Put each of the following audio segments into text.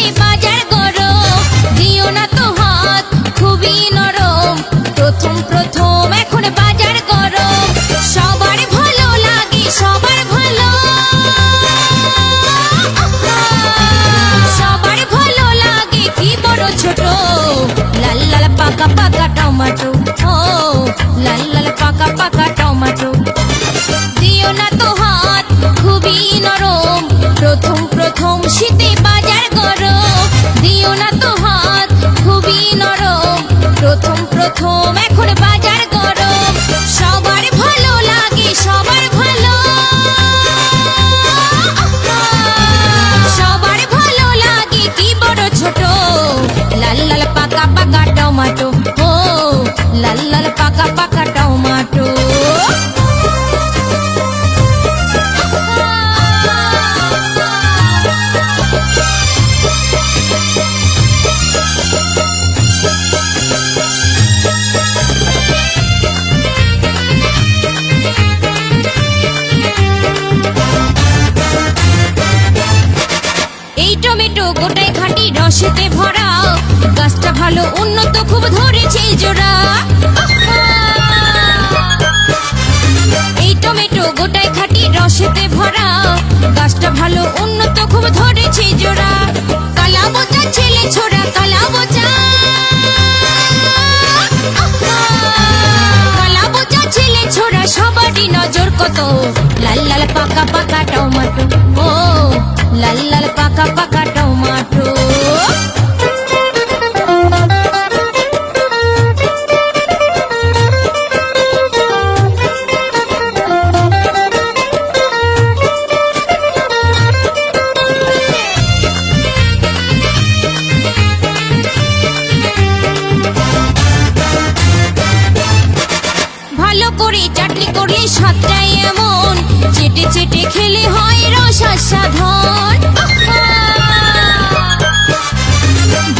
শীতে বাজার গরম, দিও না তো হাত খুবই নরম। প্রথম প্রথম এখন বাজার গরম, সবার ভালো লাগে সবার ভালো, সবার ভালো লাগে কি বড় ছোট। লাল লাল পাকা পাকা টমেটো, ও লাল লাল পাকা পাকা টমেটো। দিও না তো হাত খুবই নরম, প্রথম প্রথম শীতে বাজার গরম। দিও না তো হাত খুবই নরম, প্রথম প্রথম এখন বাজার গরম। সবার ভালো লাগে সবার ভালো, সবার ভালো লাগে কি বড় ছোট। লাল লাল পাকা পাকা টমেটো, ও লাল লাল পাকা পাকা টমেটো। এই টমেটো গোটায় খাঁটি রসেতে ভরা, গাছটা ভালো উন্নত খুব ধরেছে জোড়া। এই টমেটো গোটায় খাঁটি রসেতে ভরা, গাছটা ভালো উন্নত খুব ধরেছে জোড়া। কালা বোচা ছেলে ছোড়া কালা বোচা, কালা বোচা ছেলে ছোড়া সবারই নজর কত। লাল লাল পাকা পাকা টমেটো, ও লাল লাল পাকা পাকা টমেটো। ভালো করে চাটনি করলে স্বাদটা এমন, চেটে চেটে খেলে হয় রস আস্বাদন।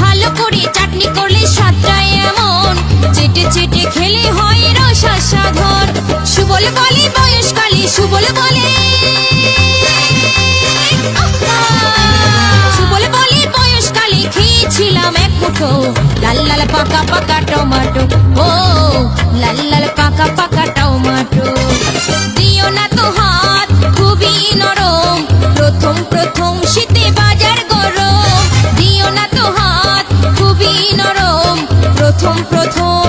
ভালো করে চাটনি করলে স্বাদটা এমন, চেটে চেটে খেলে হয় রস আস্বাদন। সুবল বলে বয়সকালে সুবল বলে, সুবল বলে বয়সকালে খেয়েছিলাম এক মুঠো। লাল লাল পাকা পাকা টমেটো, ও লাল লাল পাকা পাকা টমেটো। দিও না তো হাত খুবই নরম, প্রথম প্রথম শীতে বাজার গরম। দিও না তো হাত খুবই নরম, প্রথম প্রথম